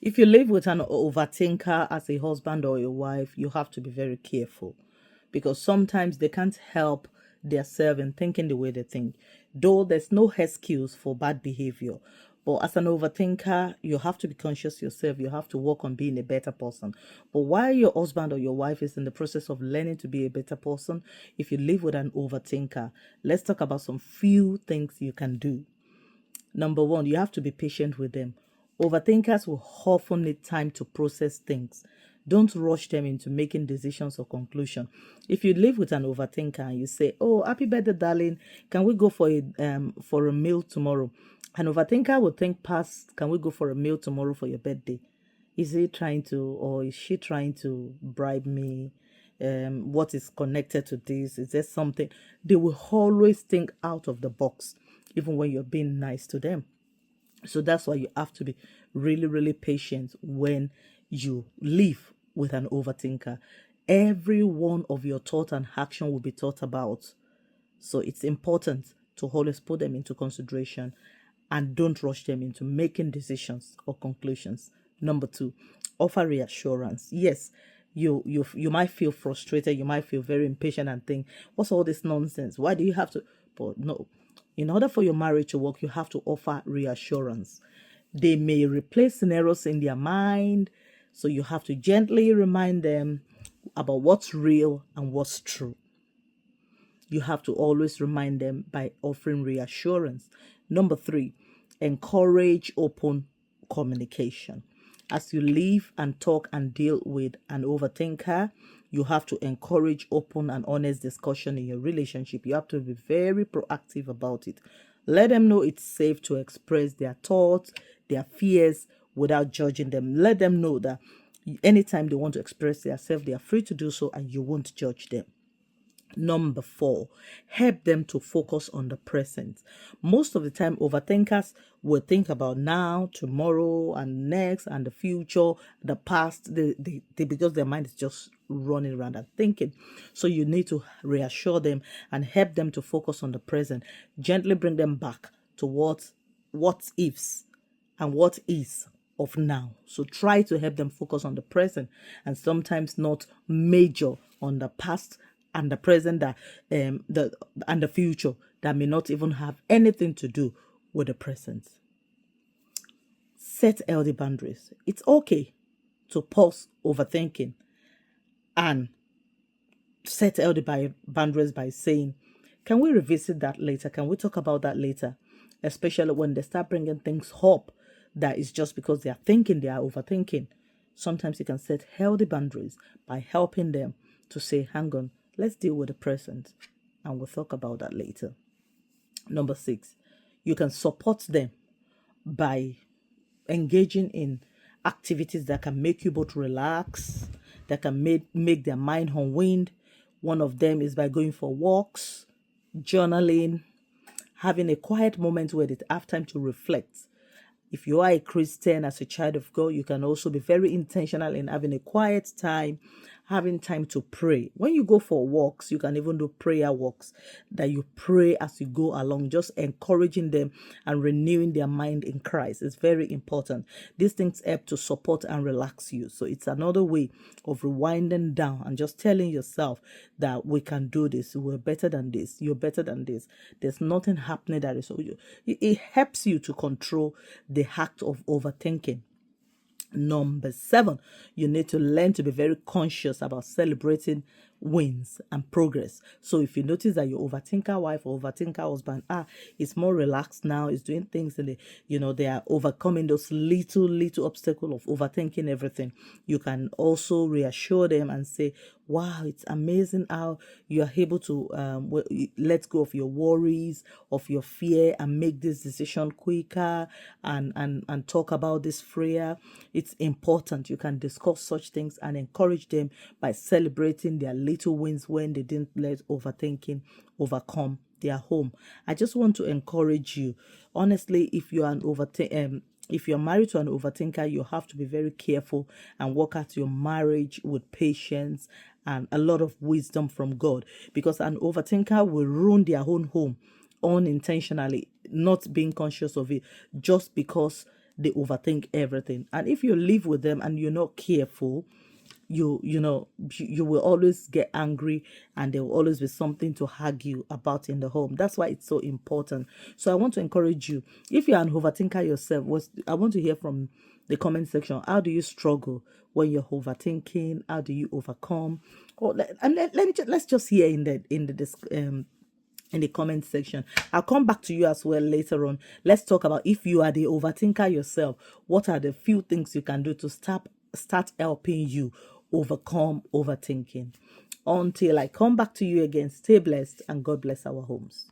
If you live with an overthinker as a husband or a wife, you have to be very careful because sometimes they can't help themselves in thinking the way they think. Though there's no excuse for bad behavior. But as an overthinker, you have to be conscious yourself. You have to work on being a better person. But while your husband or your wife is in the process of learning to be a better person, if you live with an overthinker, let's talk about some few things you can do. Number one, you have to be patient with them. Overthinkers will often need time to process things. Don't rush them into making decisions or conclusion. If you live with an overthinker and you say, "Oh, happy birthday, darling, can we go for a meal tomorrow?" An overthinker will think past, "Can we go for a meal tomorrow for your birthday? Is he trying to, or is she trying to bribe me? What is connected to this? Is there something?" They will always think out of the box, even when you're being nice to them. So that's why you have to be really, really patient when you live with an overthinker. Every one of your thought and action will be thought about. So it's important to always put them into consideration and don't rush them into making decisions or conclusions. Number two, offer reassurance. Yes, you might feel frustrated, you might feel very impatient and think, "What's all this nonsense? Why do you have to?" But no, in order for your marriage to work, you have to offer reassurance. They may replay scenarios in their mind, so you have to gently remind them about what's real and what's true. You have to always remind them by offering reassurance. Number three, encourage open communication. As you live and talk and deal with an overthinker, you have to encourage open and honest discussion in your relationship. You have to be very proactive about it. Let them know it's safe to express their thoughts, their fears without judging them. Let them know that anytime they want to express themselves, they are free to do so and you won't judge them. Number four, help them to focus on the present. Most of the time, overthinkers will think about now, tomorrow, and next, and the future, the past, because their mind is just running around and thinking. So you need to reassure them and help them to focus on the present. Gently bring them back to what ifs and what is of now. So try to help them focus on the present and sometimes not major on the past and the present the future that may not even have anything to do with the present. Set healthy boundaries. It's okay to pause overthinking and set healthy boundaries by saying, "Can we revisit that later? Can we talk about that later?" Especially when they start bringing things up that is just because they are thinking, they are overthinking. Sometimes you can set healthy boundaries by helping them to say, "Hang on, let's deal with the present and we'll talk about that later." Number six, you can support them by engaging in activities that can make you both relax, that can make their mind unwind. One of them is by going for walks, journaling, having a quiet moment where they have time to reflect. If you are a Christian, as a child of God, you can also be very intentional in having a quiet time, having time to pray. When you go for walks, you can even do prayer walks that you pray as you go along, just encouraging them and renewing their mind in Christ. It's very important. These things help to support and relax you. So it's another way of rewinding down and just telling yourself that we can do this. We're better than this. You're better than this. There's nothing happening that is. It helps you to control the act of overthinking. Number seven, you need to learn to be very conscious about celebrating wins and progress. So if you notice that your overthinker wife or overthinker husband is more relaxed now, is doing things and they are overcoming those little obstacle of overthinking everything, you can also reassure them and say, "Wow, it's amazing how you are able to let go of your worries, of your fear, and make this decision quicker and talk about this freer." It's important. You can discuss such things and encourage them by celebrating their little wins when they didn't let overthinking overcome their home. I just want to encourage you. Honestly, if you're married to an overthinker, you have to be very careful and work out your marriage with patience and a lot of wisdom from God, because an overthinker will ruin their own home unintentionally, not being conscious of it, just because they overthink everything. And if you live with them and you're not careful, you will always get angry, and there will always be something to argue about in the home. That's why it's so important. So I want to encourage you, if you're an overthinker yourself, I want to hear from the comment section. How do you struggle when you're overthinking? How do you overcome? Let's just hear in the comment section. I'll come back to you as well later on. Let's talk about, if you are the overthinker yourself, what are the few things you can do to start helping you overcome overthinking. Until I come back to you again, stay blessed and God bless our homes.